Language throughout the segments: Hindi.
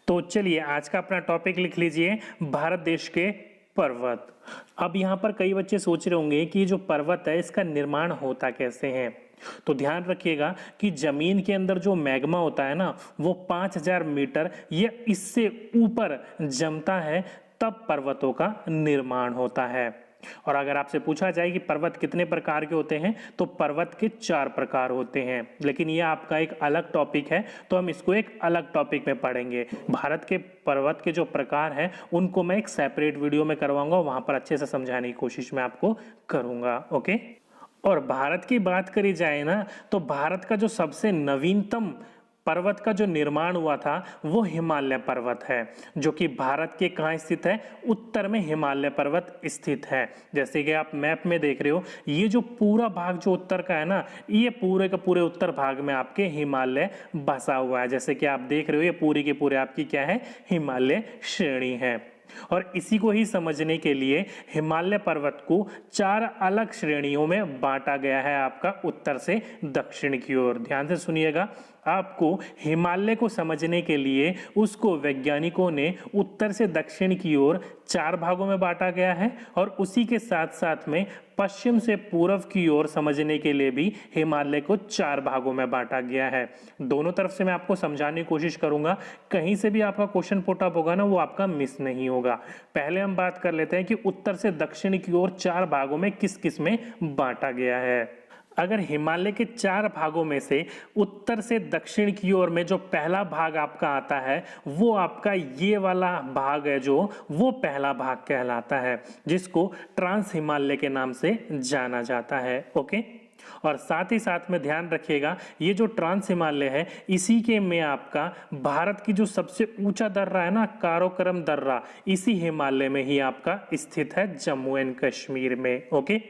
तो चलिए आज का अपना टॉपिक लिख लीजिए, भारत देश के पर्वत। अब यहाँ पर कई बच्चे सोच रहे होंगे कि जो पर्वत है इसका निर्माण होता कैसे है। तो ध्यान रखिएगा कि जमीन के अंदर जो मैग्मा होता है ना, वो 5000 मीटर या इससे ऊपर जमता है, तब पर्वतों का निर्माण होता है। और अगर आपसे पूछा जाए कि पर्वत कितने प्रकार के होते हैं, तो पर्वत के 4 प्रकार होते हैं, लेकिन यह आपका एक अलग टॉपिक है, तो हम इसको एक अलग टॉपिक में पढ़ेंगे। भारत के पर्वत के जो प्रकार हैं उनको मैं एक सेपरेट वीडियो में करवाऊंगा, वहां पर अच्छे से समझाने की कोशिश मैं आपको करूंगा। ओके। और भारत की बात करी जाए ना, तो भारत का जो सबसे नवीनतम पर्वत का जो निर्माण हुआ था वो हिमालय पर्वत है, जो कि भारत के कहाँ स्थित है, उत्तर में हिमालय पर्वत स्थित है। जैसे कि आप मैप में देख रहे हो, ये जो पूरा भाग जो उत्तर का है ना, ये पूरे के पूरे उत्तर भाग में आपके हिमालय बसा हुआ है। जैसे कि आप देख रहे हो, ये पूरी के पूरे आपकी क्या है, हिमालय श्रेणी है। और इसी को ही समझने के लिए हिमालय पर्वत को 4 अलग श्रेणियों में बांटा गया है, आपका उत्तर से दक्षिण की ओर। ध्यान से सुनिएगा, आपको हिमालय को समझने के लिए उसको वैज्ञानिकों ने उत्तर से दक्षिण की ओर 4 भागों में बांटा गया है, और उसी के साथ साथ में पश्चिम से पूर्व की ओर समझने के लिए भी हिमालय को 4 भागों में बांटा गया है। दोनों तरफ से मैं आपको समझाने की कोशिश करूंगा, कहीं से भी आपका क्वेश्चन पुटअप होगा ना, वो आपका मिस नहीं होगा। पहले हम बात कर लेते हैं कि उत्तर से दक्षिण की ओर 4 भागों में किस किस में बांटा गया है। अगर हिमालय के 4 भागों में से उत्तर से दक्षिण की ओर में जो पहला भाग आपका आता है, वो आपका ये वाला भाग है, जो वो पहला भाग कहलाता है, जिसको ट्रांस हिमालय के नाम से जाना जाता है। ओके। और साथ ही साथ में ध्यान रखिएगा, ये जो ट्रांस हिमालय है, इसी के में आपका भारत की जो सबसे ऊंचा दर्रा है ना, काराकोरम दर्रा, इसी हिमालय में ही आपका स्थित है, जम्मू एंड कश्मीर में। ओके।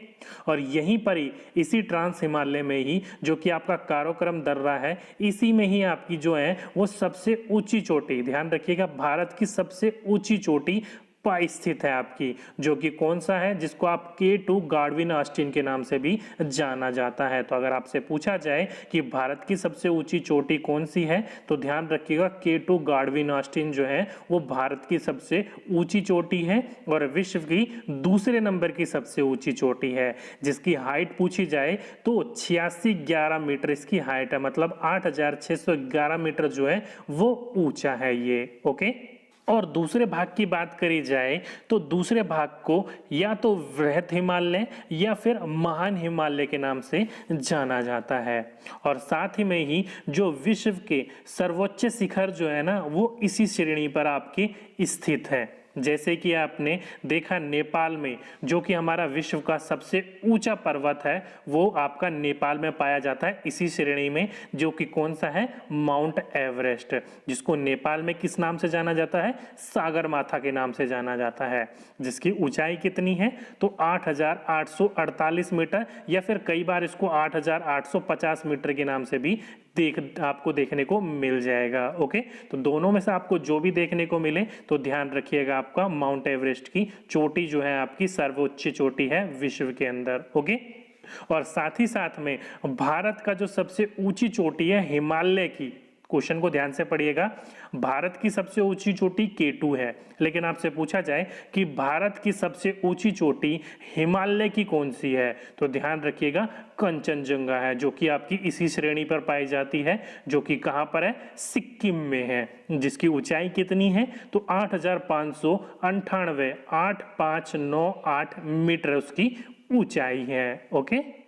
और यहीं पर ही इसी ट्रांस हिमालय में ही जो कि आपका काराकोरम दर्रा है, इसी में ही आपकी जो है वो सबसे ऊंची चोटी, ध्यान रखिएगा, भारत की सबसे ऊंची चोटी स्थित है आपकी, जो कि कौन सा है, जिसको आप K2 गार्डविन ऑस्टिन के नाम से भी जाना जाता है। तो अगर आपसे पूछा जाए कि भारत की सबसे ऊंची चोटी कौन सी है, तो ध्यान रखिएगा K2 गार्डविन ऑस्टिन जो है वो भारत की सबसे ऊंची चोटी है, और विश्व की दूसरे नंबर की सबसे ऊंची चोटी है, जिसकी हाइट पूछी जाए तो 8611 मीटर इसकी हाइट है, मतलब 8611 मीटर जो है वो ऊंचा है ये। ओके। और दूसरे भाग की बात करी जाए तो दूसरे भाग को या तो वृहत हिमालय या फिर महान हिमालय के नाम से जाना जाता है। और साथ ही में ही जो विश्व के सर्वोच्च शिखर जो है ना, वो इसी श्रेणी पर आपकी स्थित है। जैसे कि आपने देखा नेपाल में, जो कि हमारा विश्व का सबसे ऊंचा पर्वत है, वो आपका नेपाल में पाया जाता है, इसी श्रेणी में, जो कि कौन सा है, माउंट एवरेस्ट, जिसको नेपाल में किस नाम से जाना जाता है, सागरमाथा के नाम से जाना जाता है, जिसकी ऊंचाई कितनी है, तो 8848 मीटर, या फिर कई बार इसको 8850 मीटर के नाम से भी आपको देखने को मिल जाएगा। ओके। तो दोनों में से आपको जो भी देखने को मिले, तो ध्यान रखिएगा, आपका माउंट एवरेस्ट की चोटी जो है आपकी सर्वोच्च चोटी है विश्व के अंदर। ओके। और साथ ही साथ में भारत का जो सबसे ऊंची चोटी है हिमालय की, क्वेश्चन को ध्यान से पढ़िएगा, भारत की सबसे ऊंची चोटी K2 है, लेकिन आपसे पूछा जाए कि भारत की सबसे ऊंची चोटी हिमालय की कौन सी है, तो ध्यान रखिएगा, कंचनजंगा है, जो कि आपकी इसी श्रेणी पर पाई जाती है, जो कि कहां पर है, सिक्किम में है, जिसकी ऊंचाई कितनी है, तो 8598 मीटर उसकी ऊंचाई है। ओके।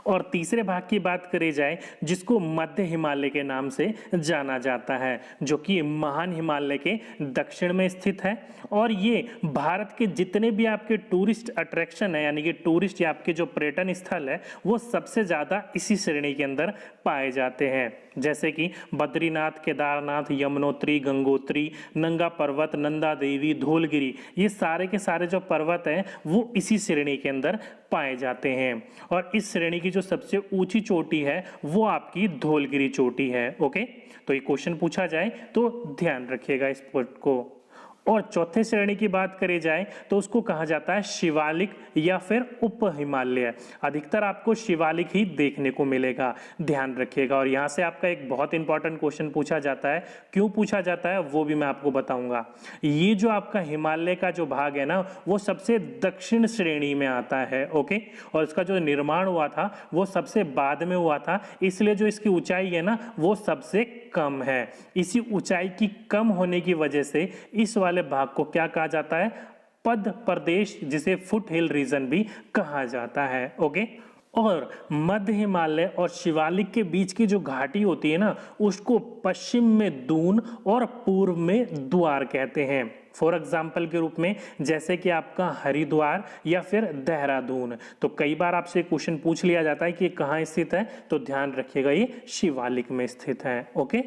और तीसरे भाग की बात करी जाए, जिसको मध्य हिमालय के नाम से जाना जाता है, जो कि महान हिमालय के दक्षिण में स्थित है, और ये भारत के जितने भी आपके टूरिस्ट अट्रैक्शन है, यानी कि टूरिस्ट या आपके जो पर्यटन स्थल है, वो सबसे ज्यादा इसी श्रेणी के अंदर पाए जाते हैं। जैसे कि बद्रीनाथ, केदारनाथ, यमुनोत्री, गंगोत्री, नंगा पर्वत, नंदा देवी, धौलगिरी, ये सारे के सारे जो पर्वत हैं वो इसी श्रेणी के अंदर पाए जाते हैं। और इस श्रेणी की जो सबसे ऊंची चोटी है वो आपकी धौलगिरी चोटी है। ओके। तो ये क्वेश्चन पूछा जाए तो ध्यान रखिएगा इस पॉइंट को। और चौथे श्रेणी की बात करी जाए तो उसको कहा जाता है शिवालिक या फिर उप हिमालय। अधिकतर आपको शिवालिक ही देखने को मिलेगा, ध्यान रखिएगा। और यहाँ से आपका एक बहुत इंपॉर्टेंट क्वेश्चन पूछा जाता है, क्यों पूछा जाता है वो भी मैं आपको बताऊंगा। ये जो आपका हिमालय का जो भाग है ना, वो सबसे दक्षिण श्रेणी में आता है, ओके। और इसका जो निर्माण हुआ था वो सबसे बाद में हुआ था, इसलिए जो इसकी ऊंचाई है ना वो सबसे कम है। इसी ऊंचाई की कम होने की वजह से इस वाले भाग को क्या कहा जाता है, पद प्रदेश, जिसे फुट हिल रीजन भी कहा जाता है, ओके। और मध्य हिमालय और शिवालिक के बीच की जो घाटी होती है ना, उसको पश्चिम में दून और पूर्व में द्वार कहते हैं। फॉर एग्जाम्पल के रूप में जैसे कि आपका हरिद्वार या फिर देहरादून। तो कई बार आपसे क्वेश्चन पूछ लिया जाता है कि कहाँ स्थित है, तो ध्यान रखिएगा ये शिवालिक में स्थित है, ओके।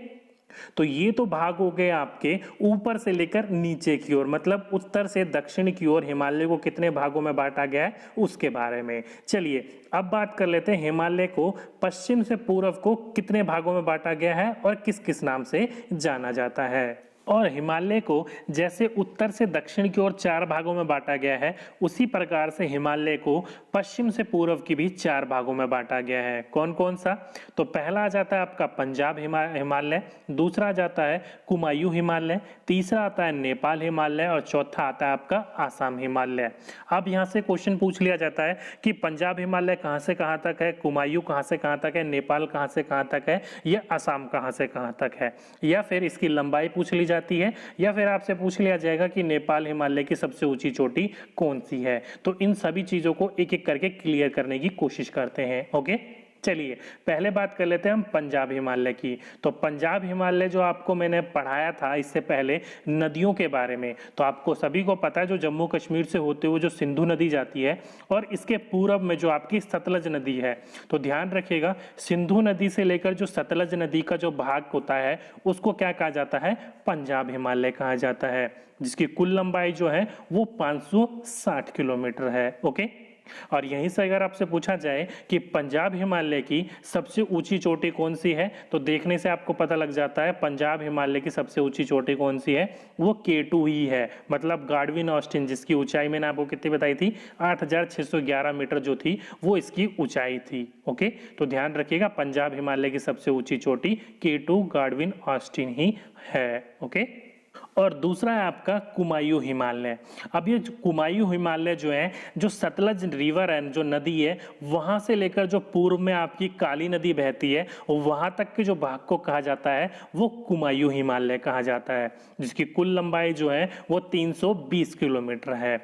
तो ये तो भाग हो गए आपके ऊपर से लेकर नीचे की ओर, मतलब उत्तर से दक्षिण की ओर हिमालय को कितने भागों में बांटा गया है उसके बारे में। चलिए अब बात कर लेते हैं हिमालय को पश्चिम से पूर्व को कितने भागों में बांटा गया है और किस किस नाम से जाना जाता है। और हिमालय को जैसे उत्तर से दक्षिण की ओर 4 भागों में बांटा गया है, उसी प्रकार से हिमालय को पश्चिम से पूर्व की भी 4 भागों में बांटा गया है। कौन कौन सा? तो पहला आ जाता है आपका पंजाब हिमालय, दूसरा आ जाता है कुमायूं हिमालय, तीसरा आता है नेपाल हिमालय और चौथा आता है आपका आसाम हिमालय। अब यहाँ से क्वेश्चन पूछ लिया जाता है कि पंजाब हिमालय कहाँ से कहाँ तक है, कुमायूं कहाँ से कहाँ तक है, नेपाल कहाँ से कहाँ तक है, या आसाम कहाँ से कहाँ तक है, या फिर इसकी लंबाई पूछ ली जाती है, या फिर आपसे पूछ लिया जाएगा कि नेपाल हिमालय की सबसे ऊंची चोटी कौन सी है। तो इन सभी चीजों को एक एक करके क्लियर करने की कोशिश करते हैं, ओके। चलिए पहले बात कर लेते हैं हम पंजाब हिमालय की। तो पंजाब हिमालय जो आपको मैंने पढ़ाया था इससे पहले नदियों के बारे में, तो आपको सभी को पता है जो जम्मू कश्मीर से होते हुए जो सिंधु नदी जाती है और इसके पूरब में जो आपकी सतलज नदी है। तो ध्यान रखिएगा सिंधु नदी से लेकर जो सतलज नदी का जो भाग होता है उसको क्या कहा जाता है, पंजाब हिमालय कहा जाता है, जिसकी कुल लंबाई जो है वो 560 किलोमीटर है, ओके। और यहीं से अगर आपसे पूछा जाए कि पंजाब हिमालय की सबसे ऊंची चोटी कौन सी है, तो देखने से आपको पता लग जाता है पंजाब हिमालय की सबसे ऊंची चोटी कौन सी है, वो K2 ही है, मतलब गाडविन ऑस्टिन, जिसकी ऊंचाई मैंने आपको कितनी बताई थी, 8611 मीटर जो थी वो इसकी ऊंचाई थी, ओके। तो ध्यान रखिएगा पंजाब हिमालय की सबसे ऊंची चोटी K2 गाडविन ऑस्टिन ही है, ओके। और दूसरा है आपका कुमायूं हिमालय। अब ये कुमायूं हिमालय जो है, जो सतलज रिवर है, जो नदी है, वहां से लेकर जो पूर्व में आपकी काली नदी बहती है वहां तक के जो भाग को कहा जाता है वो कुमायूं हिमालय कहा जाता है, जिसकी कुल लंबाई जो है वो 320 किलोमीटर है।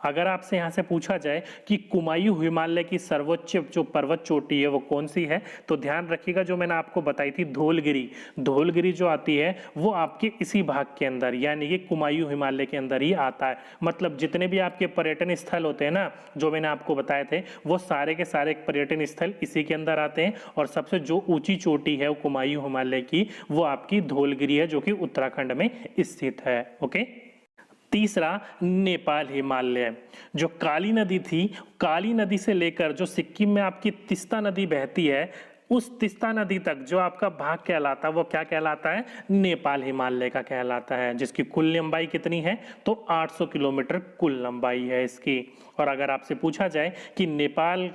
अगर आपसे यहाँ से पूछा जाए कि कुमायूं हिमालय की सर्वोच्च जो पर्वत चोटी है वो कौन सी है, तो ध्यान रखिएगा जो मैंने आपको बताई थी धौलगिरी, धौलगिरी जो आती है वो आपके इसी भाग के अंदर यानी कि कुमायूं हिमालय के अंदर ही आता है। मतलब जितने भी आपके पर्यटन स्थल होते हैं ना जो मैंने आपको बताए थे, वो सारे के सारे पर्यटन स्थल इसी के अंदर आते हैं। और सबसे जो ऊंची चोटी है वो कुमायूं हिमालय की वो आपकी धौलगिरी है, जो कि उत्तराखंड में स्थित है, ओके। तीसरा नेपाल हिमालय, जो काली नदी थी, काली नदी से लेकर जो सिक्किम में आपकी तीस्ता नदी बहती है, उस तीस्ता नदी तक जो आपका भाग कहलाता है वो क्या कहलाता है, नेपाल हिमालय का कहलाता है, जिसकी कुल लंबाई कितनी है, तो 800 किलोमीटर कुल लंबाई है इसकी। और अगर आपसे पूछा जाए कि नेपाल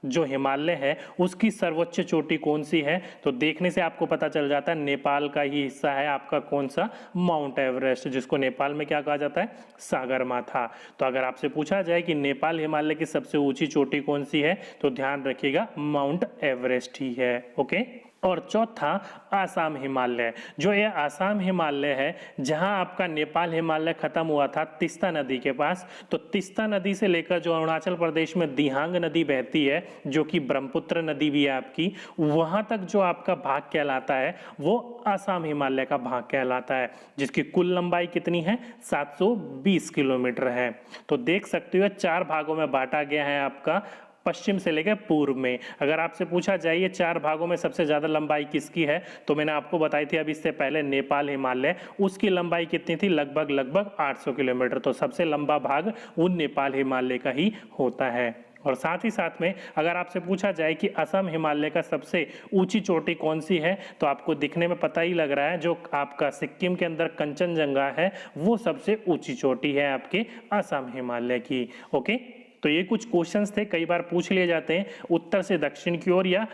जो हिमालय है उसकी सर्वोच्च चोटी कौन सी है, तो देखने से आपको पता चल जाता है नेपाल का ही हिस्सा है आपका कौन सा, माउंट एवरेस्ट, जिसको नेपाल में क्या कहा जाता है, सागरमाथा। तो अगर आपसे पूछा जाए कि नेपाल हिमालय की सबसे ऊंची चोटी कौन सी है, तो ध्यान रखिएगा माउंट एवरेस्ट ही है, ओके। और चौथा आसाम हिमालय, जो ये आसाम हिमालय है जहां आपका नेपाल हिमालय खत्म हुआ था तीस्ता नदी के पास। तो तीस्ता नदी से लेकर जो अरुणाचल प्रदेश में दिहांग नदी बहती है, जो कि ब्रह्मपुत्र नदी भी है आपकी, वहां तक जो आपका भाग कहलाता है वो आसाम हिमालय का भाग कहलाता है, जिसकी कुल लंबाई कितनी है, 720 किलोमीटर है। तो देख सकते हो 4 भागों में बांटा गया है आपका पश्चिम से लेकर पूर्व में। अगर आपसे पूछा जाए ये 4 भागों में सबसे ज्यादा लंबाई किसकी है, तो मैंने आपको बताई थी अभी इससे पहले नेपाल हिमालय, उसकी लंबाई कितनी थी, लगभग 800 किलोमीटर। तो सबसे लंबा भाग वो नेपाल हिमालय का ही होता है, और साथ ही साथ में अगर आपसे पूछा जाए कि असम हिमालय का सबसे ऊंची चोटी कौन सी है, तो आपको दिखने में पता ही लग रहा है, जो आपका सिक्किम के अंदर कंचनजंगा है वो सबसे ऊंची चोटी है आपके असम हिमालय की। ओके, तो ये कुछ क्वेश्चंस थे, कई बार पूछ लिए जाते हैं उत्तर से दक्षिण की ओर या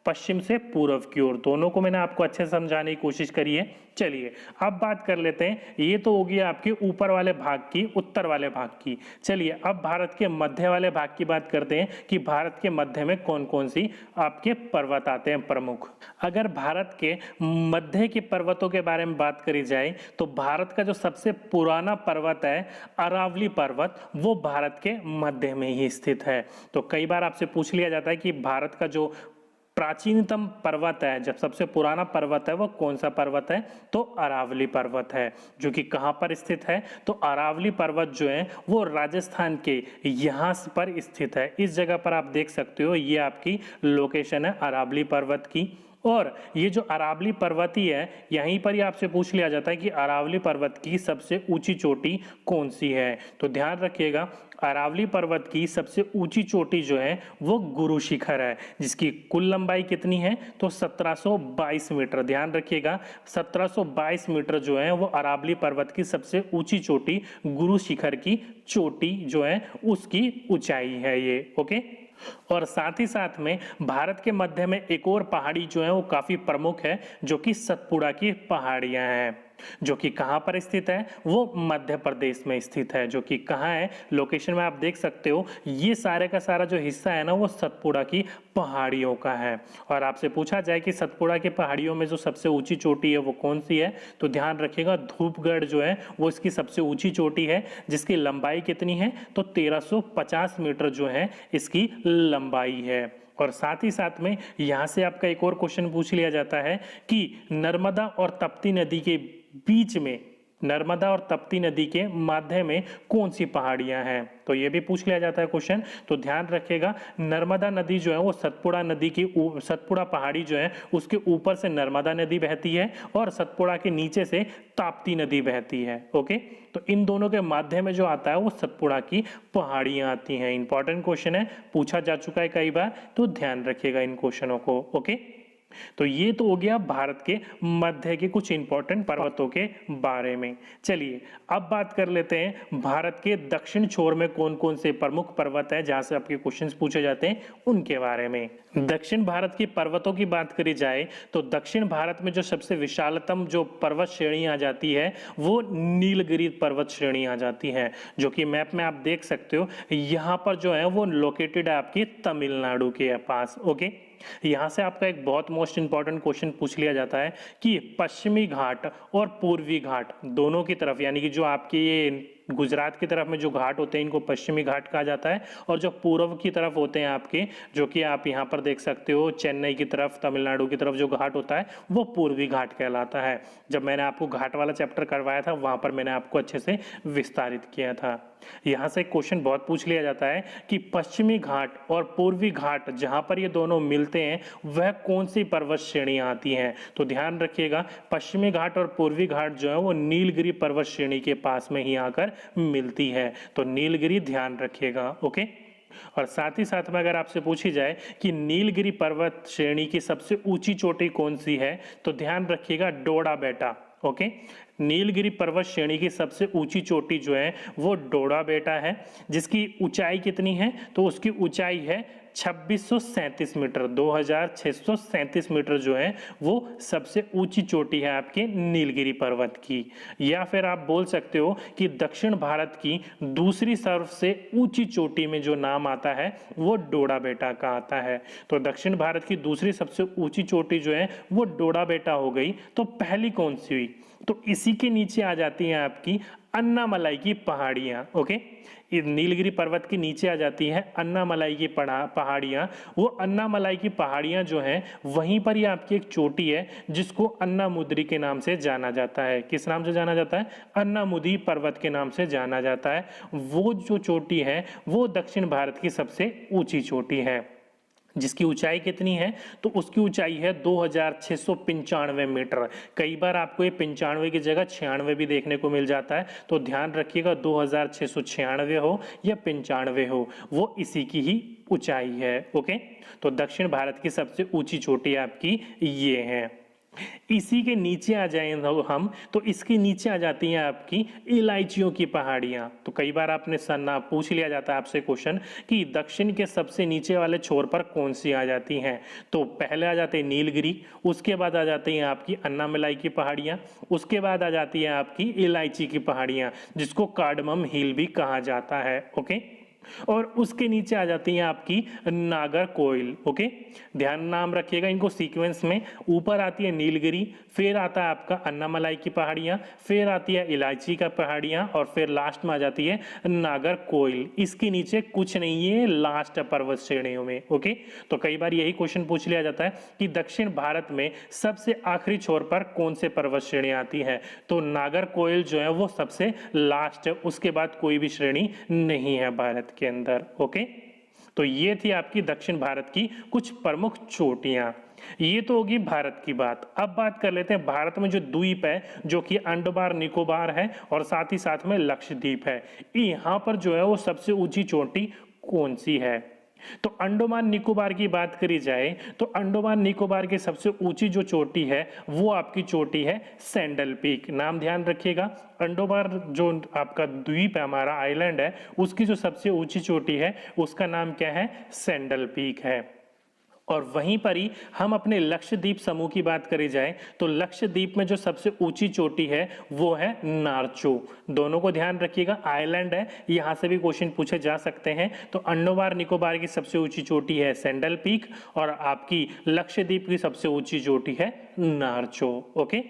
पश्चिम से पूर्व की ओर, दोनों को मैंने आपको अच्छे से समझाने की कोशिश करी है। चलिए अब बात कर लेते हैं, ये तो हो गया आपके ऊपर वाले भाग की, उत्तर वाले भाग की। चलिए अब भारत के मध्य वाले भाग की बात करते हैं कि भारत के मध्य में कौन कौन सी आपके पर्वत आते हैं प्रमुख। अगर भारत के मध्य के पर्वतों के बारे में बात करी जाए तो भारत का जो सबसे पुराना पर्वत है अरावली पर्वत, वो भारत के मध्य में ही स्थित है। तो कई बार आपसे पूछ लिया जाता है कि भारत का जो प्राचीनतम पर्वत है, जब सबसे पुराना पर्वत है वो कौन सा पर्वत है, तो अरावली पर्वत है, जो कि कहाँ पर स्थित है, तो अरावली पर्वत जो है वो राजस्थान के यहाँ पर स्थित है। इस जगह पर आप देख सकते हो, ये आपकी लोकेशन है अरावली पर्वत की। और ये जो अरावली पर्वत ही है, यहीं पर ही आपसे पूछ लिया जाता है कि अरावली पर्वत की सबसे ऊंची चोटी कौन सी है। तो ध्यान रखिएगा, अरावली पर्वत की सबसे ऊंची चोटी जो है वो गुरु शिखर है, जिसकी कुल लंबाई कितनी है, तो 1722 मीटर। ध्यान रखिएगा 1722 मीटर जो है वो अरावली पर्वत की सबसे ऊंची चोटी, गुरु शिखर की चोटी जो है उसकी ऊंचाई है ये। ओके, और साथ ही साथ में भारत के मध्य में एक और पहाड़ी जो है वो काफी प्रमुख है, जो कि सतपुड़ा की पहाड़ियां हैं, जो कि कहां पर स्थित है, वो मध्य प्रदेश में स्थित है। जो कि कहां है, लोकेशन में आप देख सकते हो, ये सारे का सारा जो हिस्सा है ना वो सतपुड़ा की पहाड़ियों का है। और आपसे पूछा जाए कि सतपुड़ा की पहाड़ियों में जो सबसे ऊंची चोटी है वो कौन सी है, तो ध्यान रखिएगा धूपगढ़ जो है वो इसकी सबसे ऊंची चोटी है, जिसकी लंबाई कितनी है, तो 1350 मीटर जो है इसकी लंबाई है। और साथ ही साथ में यहां से आपका एक और क्वेश्चन पूछ लिया जाता है कि नर्मदा और तप्ती नदी के बीच में, नर्मदा और तप्ती नदी के मध्य में कौन सी पहाड़ियां हैं, तो ये भी पूछ लिया जाता है क्वेश्चन। तो ध्यान रखिएगा, नर्मदा नदी जो है वो सतपुड़ा नदी की, सतपुड़ा पहाड़ी जो है उसके ऊपर से नर्मदा नदी बहती है और सतपुड़ा के नीचे से ताप्ती नदी बहती है। ओके, तो इन दोनों के माध्यम में जो आता है वो सतपुड़ा की पहाड़ियां आती हैं। इंपॉर्टेंट क्वेश्चन है, पूछा जा चुका है कई बार, तो ध्यान रखिएगा इन क्वेश्चनों को। ओके, तो ये तो हो गया भारत के मध्य के कुछ इंपॉर्टेंट पर्वतों के बारे में। चलिए अब बात कर लेते हैं भारत के दक्षिण छोर में कौन कौन से प्रमुख पर्वत है, जहां से आपके क्वेश्चंस पूछे जाते हैं उनके बारे में। दक्षिण भारत की पर्वतों की बात करी जाए तो दक्षिण भारत में जो सबसे विशालतम जो पर्वत श्रेणी आ जाती है वो नीलगिरी पर्वत श्रेणी आ जाती है, जो कि मैप में आप देख सकते हो, यहाँ पर जो है वो लोकेटेड है आपकी तमिलनाडु के पास। ओके, यहां से आपका एक बहुत मोस्ट इंपॉर्टेंट क्वेश्चन पूछ लिया जाता है कि पश्चिमी घाट और पूर्वी घाट दोनों की तरफ, यानी कि जो आपकी ये गुजरात की तरफ में जो घाट होते हैं इनको पश्चिमी घाट कहा जाता है, और जो पूर्व की तरफ होते हैं आपके, जो कि आप यहाँ पर देख सकते हो चेन्नई की तरफ, तमिलनाडु की तरफ जो घाट होता है वो पूर्वी घाट कहलाता है। जब मैंने आपको घाट वाला चैप्टर करवाया था वहां पर मैंने आपको अच्छे से विस्तारित किया था। यहाँ से क्वेश्चन बहुत पूछ लिया जाता है कि पश्चिमी घाट और पूर्वी घाट जहां पर ये दोनों मिलते हैं वह कौन सी पर्वत श्रेणियां आती हैं, तो ध्यान रखिएगा पश्चिमी घाट और पूर्वी घाट जो है वो नीलगिरी पर्वत श्रेणी के पास में ही आकर मिलती है, तो नीलगिरी ध्यान रखिएगा। ओके, और साथ ही साथ में अगर आपसे पूछी जाए कि नीलगिरी पर्वत श्रेणी की सबसे ऊंची चोटी कौन सी है, तो ध्यान रखिएगा डोडा बेटा। ओके, नीलगिरी पर्वत श्रेणी की सबसे ऊंची चोटी जो है वो डोडा बेटा है, जिसकी ऊंचाई कितनी है, तो उसकी ऊंचाई है 2637 मीटर, 2637 मीटर जो है वो सबसे ऊंची चोटी है आपके नीलगिरी पर्वत की। या फिर आप बोल सकते हो कि दक्षिण भारत की दूसरी सबसे ऊंची चोटी में जो नाम आता है वो डोडा बेटा का आता है। तो दक्षिण भारत की दूसरी सबसे ऊंची चोटी जो है वो डोडा बेटा हो गई। तो पहली कौन सी हुई, तो इसी के नीचे आ जाती हैं आपकी अन्नामलाई की पहाड़ियां। ओके, नीलगिरी पर्वत के नीचे आ जाती है अन्नामलाई की पहाड़ियां। वो अन्नामलाई की पहाड़ियां जो हैं वहीं पर ही आपकी एक चोटी है जिसको अन्नामुद्री के नाम से जाना जाता है। किस नाम से जाना जाता है, अन्नामुदी पर्वत के नाम से जाना जाता है। वो जो चोटी है वो दक्षिण भारत की सबसे ऊंची चोटी है। जिसकी ऊंचाई कितनी है, तो उसकी ऊंचाई है 2695 मीटर। कई बार आपको ये 95 की जगह 96 भी देखने को मिल जाता है, तो ध्यान रखिएगा 2696 हो या 95 हो, वो इसी की ही ऊंचाई है। ओके, तो दक्षिण भारत की सबसे ऊंची चोटी आपकी ये है। इसी के नीचे आ जाए हम, तो इसके नीचे आ जाती हैं आपकी इलायचियों की पहाड़ियां। तो कई बार आपने सन्ना पूछ लिया जाता है आपसे क्वेश्चन कि दक्षिण के सबसे नीचे वाले छोर पर कौन सी आ जाती हैं, तो पहले आ जाते हैं नीलगिरी, उसके बाद आ जाती हैं आपकी अन्नामलाई की पहाड़ियां, उसके बाद आ जाती है आपकी इलायची की पहाड़ियां, जिसको कार्डमम हिल भी कहा जाता है। ओके, और उसके नीचे आ जाती है आपकी नागरकोइल। ओके, ध्यान नाम रखिएगा इनको सीक्वेंस में। ऊपर आती है नीलगिरी, फिर आता है आपका अन्नामलाई की पहाड़ियां, फिर आती है इलायची का पहाड़ियां, और फिर लास्ट में आ जाती है नागरकोइल। इसके नीचे कुछ नहीं है लास्ट पर्वत श्रेणियों में। ओके, तो कई बार यही क्वेश्चन पूछ लिया जाता है कि दक्षिण भारत में सबसे आखिरी छोर पर कौन से पर्वत श्रेणी आती है, तो नागरकोइल जो है वो सबसे लास्ट है, उसके बाद कोई भी श्रेणी नहीं है भारत के अंदर। ओके, तो ये थी आपकी दक्षिण भारत की कुछ प्रमुख चोटियां। ये तो होगी भारत की बात। अब बात कर लेते हैं भारत में जो द्वीप है, जो कि अंडमान निकोबार है और साथ ही साथ में लक्षद्वीप है, यहाँ पर जो है वो सबसे ऊंची चोटी कौन सी है। तो अंडमान निकोबार की बात करी जाए तो अंडमान निकोबार की सबसे ऊंची जो चोटी है वो आपकी चोटी है सैंडल पीक। नाम ध्यान रखिएगा, अंडमान जो आपका द्वीप है, हमारा आइलैंड है, उसकी जो सबसे ऊंची चोटी है उसका नाम क्या है, सैंडल पीक है। और वहीं पर ही हम अपने लक्षद्वीप समूह की बात करी जाए तो लक्षद्वीप में जो सबसे ऊंची चोटी है वो है नारचो। दोनों को ध्यान रखिएगा, आइलैंड है, यहां से भी क्वेश्चन पूछे जा सकते हैं। तो अंडमान निकोबार की सबसे ऊंची चोटी है सैंडल पीक और आपकी लक्षद्वीप की सबसे ऊंची चोटी है नारचो। ओके,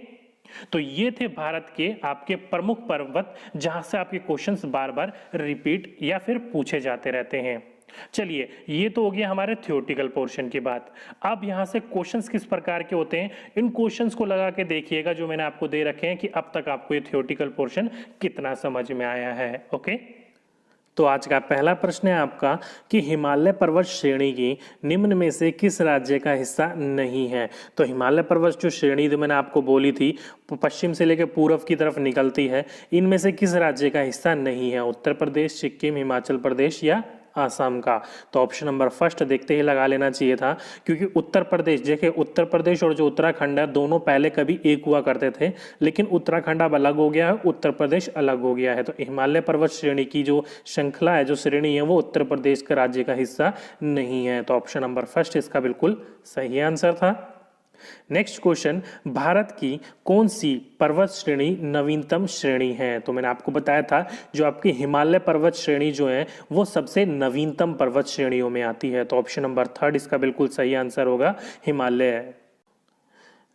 तो ये थे भारत के आपके प्रमुख पर्वत जहां से आपके क्वेश्चंस बार बार रिपीट या फिर पूछे जाते रहते हैं। चलिए, ये तो हो गया हमारे थ्योरेटिकल पोर्शन की बात। अब यहां से क्वेश्चंस किस प्रकार के होते हैं, इन क्वेश्चंस को लगा के देखिएगा जो मैंने आपको दे रखे हैं कि अब तक आपको ये थ्योरेटिकल पोर्शन कितना समझ में आया है। ओके, तो आज का पहला प्रश्न है आपका कि हिमालय पर्वत श्रेणी की निम्न में से किस राज्य का हिस्सा नहीं है। तो हिमालय पर्वत जो श्रेणी जो मैंने आपको बोली थी पश्चिम से लेकर पूर्व की तरफ निकलती है, इनमें से किस राज्य का हिस्सा नहीं है, उत्तर प्रदेश, सिक्किम, हिमाचल प्रदेश या आसाम का। तो ऑप्शन नंबर फर्स्ट देखते ही लगा लेना चाहिए था, क्योंकि उत्तर प्रदेश, देखिए उत्तर प्रदेश और जो उत्तराखंड है दोनों पहले कभी एक हुआ करते थे, लेकिन उत्तराखंड अब अलग हो गया है, उत्तर प्रदेश अलग हो गया है। तो हिमालय पर्वत श्रेणी की जो श्रृंखला है, जो श्रेणी है, वो उत्तर प्रदेश के राज्य का हिस्सा नहीं है। तो ऑप्शन नंबर फर्स्ट इसका बिल्कुल सही आंसर था। नेक्स्ट क्वेश्चन, भारत की कौन सी पर्वत श्रेणी नवीनतम श्रेणी है। तो मैंने आपको बताया था जो आपकी हिमालय पर्वत श्रेणी जो है वो सबसे नवीनतम पर्वत श्रेणियों में आती है। तो ऑप्शन नंबर थर्ड इसका बिल्कुल सही आंसर होगा, हिमालय।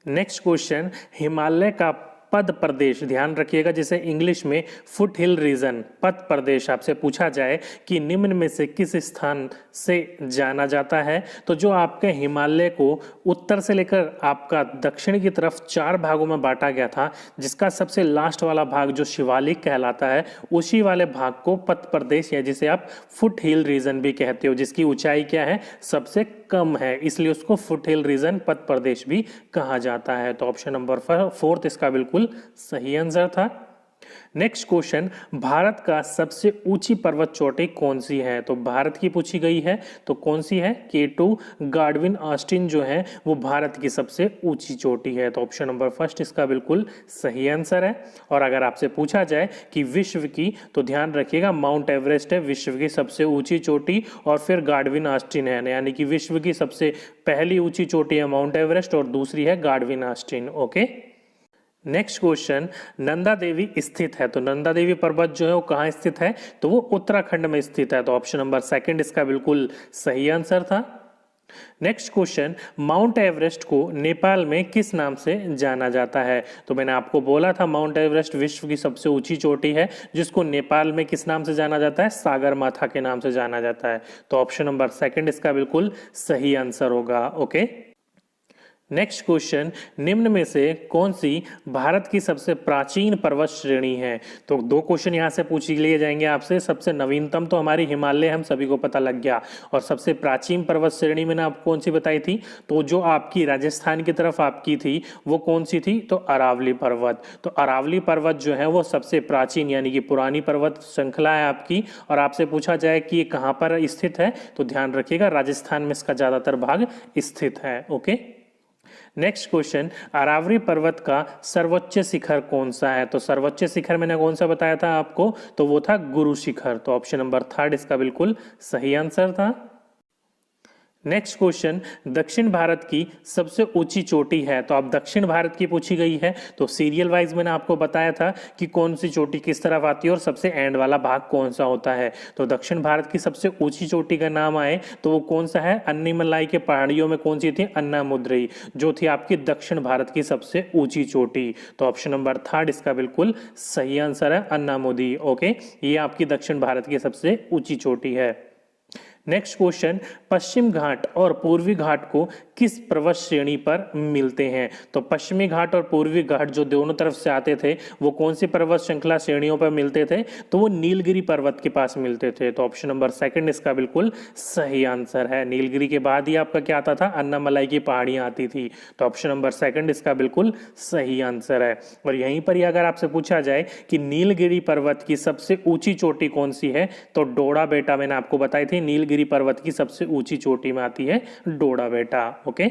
नेक्स्ट क्वेश्चन, हिमालय का पद प्रदेश, ध्यान रखिएगा जिसे इंग्लिश में फुट हिल रीजन, पद प्रदेश आपसे पूछा जाए कि निम्न में से किस स्थान से जाना जाता है, तो जो आपके हिमालय को उत्तर से लेकर आपका दक्षिण की तरफ 4 भागों में बांटा गया था, जिसका सबसे लास्ट वाला भाग जो शिवालिक कहलाता है, उसी वाले भाग को पद प्रदेश या जिसे आप फुट हिल रीजन भी कहते हो, जिसकी ऊंचाई क्या है, सबसे कम है, इसलिए उसको फुट हिल रीजन, पद प्रदेश भी कहा जाता है। तो ऑप्शन नंबर फोर्थ इसका बिल्कुल सही आंसर था। नेक्स्ट क्वेश्चन, भारत का सबसे ऊंची पर्वत चोटी कौन सी है। तो भारत की पूछी गई है, तो कौन सी है, K2 गार्डविन ऑस्टिन जो है वो भारत की सबसे ऊंची चोटी है। तो ऑप्शन नंबर फर्स्ट इसका बिल्कुल सही आंसर है। और अगर आपसे पूछा जाए कि विश्व की, तो ध्यान रखिएगा माउंट एवरेस्ट है विश्व की सबसे ऊंची चोटी, और फिर गार्डविन ऑस्टिन है, यानी कि विश्व की सबसे पहली ऊंची चोटी है माउंट एवरेस्ट और दूसरी है Godwin Austen. Okay, next question, Nanda Devi स्थित है। तो नंदा देवी पर्वत जो है वो कहाँ स्थित है, तो वो उत्तराखंड में स्थित है। तो ऑप्शन नंबर सेकंड इसका बिल्कुल सही आंसर था। नेक्स्ट क्वेश्चन, माउंट एवरेस्ट को नेपाल में किस नाम से जाना जाता है। तो मैंने आपको बोला था माउंट एवरेस्ट विश्व की सबसे ऊंची चोटी है, जिसको नेपाल में किस नाम से जाना जाता है, सागरमाथा के नाम से जाना जाता है। तो ऑप्शन नंबर सेकंड इसका बिल्कुल सही आंसर होगा। ओके, नेक्स्ट क्वेश्चन, निम्न में से कौन सी भारत की सबसे प्राचीन पर्वत श्रेणी है? तो दो क्वेश्चन यहाँ से पूछ लिए जाएंगे आपसे। सबसे नवीनतम तो हमारी हिमालय हम सभी को पता लग गया, और सबसे प्राचीन पर्वत श्रेणी मैंने आपको कौन सी बताई थी? तो जो आपकी राजस्थान की तरफ आपकी थी वो कौन सी थी? तो अरावली पर्वत। तो अरावली पर्वत जो है वो सबसे प्राचीन यानी कि पुरानी पर्वत श्रृंखला है आपकी। और आपसे पूछा जाए कि ये कहाँ पर स्थित है, तो ध्यान रखिएगा राजस्थान में इसका ज्यादातर भाग स्थित है। ओके, नेक्स्ट क्वेश्चन, अरावली पर्वत का सर्वोच्च शिखर कौन सा है? तो सर्वोच्च शिखर मैंने कौन सा बताया था आपको? तो वो था गुरु शिखर। तो ऑप्शन नंबर 3 इसका बिल्कुल सही आंसर था। नेक्स्ट क्वेश्चन, दक्षिण भारत की सबसे ऊंची चोटी है। तो अब दक्षिण भारत की पूछी गई है, तो सीरियल वाइज मैंने आपको बताया था कि कौन सी चोटी किस तरफ आती है और सबसे एंड वाला भाग कौन सा होता है। तो दक्षिण भारत की सबसे ऊंची चोटी का नाम आए तो वो कौन सा है? अन्नीमलाई के पहाड़ियों में कौन सी थी? अन्नामुद्रई, जो थी आपकी दक्षिण भारत की सबसे ऊंची चोटी। तो ऑप्शन नंबर 3 इसका बिल्कुल सही आंसर है, अन्नामुदी। ओके, ये आपकी दक्षिण भारत की सबसे ऊंची चोटी है। नेक्स्ट क्वेश्चन, पश्चिम घाट और पूर्वी घाट को किस पर्वत श्रेणी पर मिलते हैं? तो पश्चिमी घाट और पूर्वी घाट जो दोनों तरफ से आते थे वो कौन सी पर्वत श्रृंखला श्रेणियों पर मिलते थे? तो वो नीलगिरी पर्वत के पास मिलते थे। तो ऑप्शन नंबर 2 इसका बिल्कुल सही आंसर है। नीलगिरी के बाद ही आपका क्या आता था? अन्नामलाई की पहाड़ियां आती थी। तो ऑप्शन नंबर 2 इसका बिल्कुल सही आंसर है। और यहीं पर ही अगर आपसे पूछा जाए कि नीलगिरी पर्वत की सबसे ऊंची चोटी कौन सी है, तो डोडा बेटा मैंने आपको बताई थी नीलगिरी पर्वत की सबसे ऊंची चोटी में आती है डोडा बेटा। ओके,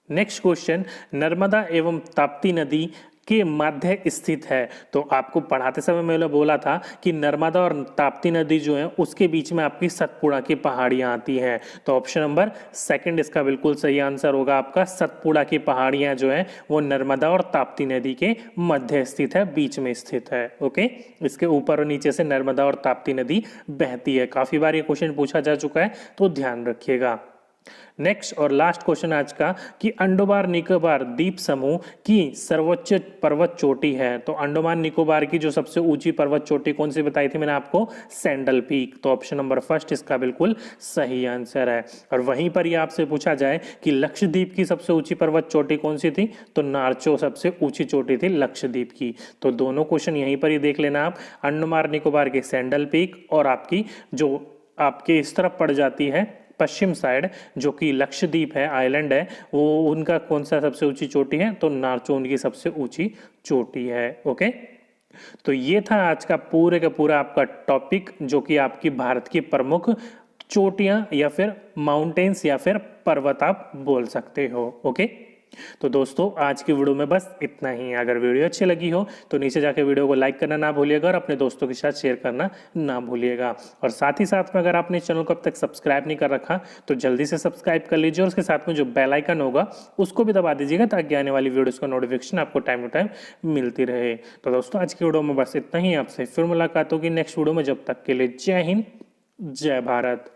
नेक्स्ट क्वेश्चन, नर्मदा एवं ताप्ती नदी के मध्य स्थित है। तो आपको पढ़ाते समय मैंने बोला था कि नर्मदा और ताप्ती नदी जो है उसके बीच में आपकी सतपुड़ा की पहाड़ियां आती हैं। तो ऑप्शन नंबर 2 इसका बिल्कुल सही आंसर होगा आपका। सतपुड़ा की पहाड़ियां जो है वो नर्मदा और ताप्ती नदी के मध्य स्थित है, बीच में स्थित है। ओके, इसके ऊपर और नीचे से नर्मदा और ताप्ती नदी बहती है। काफी बार ये क्वेश्चन पूछा जा चुका है, तो ध्यान रखिएगा। नेक्स्ट और लास्ट क्वेश्चन आज का, कि अंडमान निकोबार द्वीप समूह की सर्वोच्च पर्वत चोटी है। तो अंडमान निकोबार की जो सबसे ऊंची पर्वत चोटी कौन सी बताई थी मैंने आपको? Sandal peak. तो ऑप्शन नंबर 1 इसका बिल्कुल सही आंसर है। और वहीं पर ही आपसे पूछा जाए कि लक्षद्वीप की सबसे ऊंची पर्वत चोटी कौन सी थी, तो नारचो सबसे ऊंची चोटी थी लक्षद्वीप की। तो दोनों क्वेश्चन यहीं पर ही देख लेना आप, अंडमान निकोबार के सैंडल पीक और आपकी जो आपके इस तरफ पड़ जाती है पश्चिम साइड जो कि लक्षद्वीप है, आइलैंड है, वो उनका कौन सा सबसे ऊंची चोटी है? तो नारचो उनकी सबसे ऊंची चोटी है। ओके, तो ये था आज का पूरे का पूरा आपका टॉपिक, जो कि आपकी भारत की प्रमुख चोटियां या फिर माउंटेन्स या फिर पर्वत आप बोल सकते हो। ओके, तो दोस्तों आज की वीडियो में बस इतना ही। अगर वीडियो अच्छी लगी हो तो नीचे जाकर वीडियो को लाइक करना ना भूलिएगा और अपने दोस्तों के साथ शेयर करना ना भूलिएगा। और साथ ही साथ में अगर आपने चैनल को अब तक सब्सक्राइब नहीं कर रखा तो जल्दी से सब्सक्राइब कर लीजिए, और उसके साथ में जो बेल आइकन होगा उसको भी दबा दीजिएगा, ताकि आने वाली वीडियोस का नोटिफिकेशन आपको टाइम टू टाइम मिलती रहे। तो दोस्तों आज की वीडियो में बस इतना ही। आपसे फिर मुलाकात होगी नेक्स्ट वीडियो में। जब तक के लिए जय हिंद, जय भारत।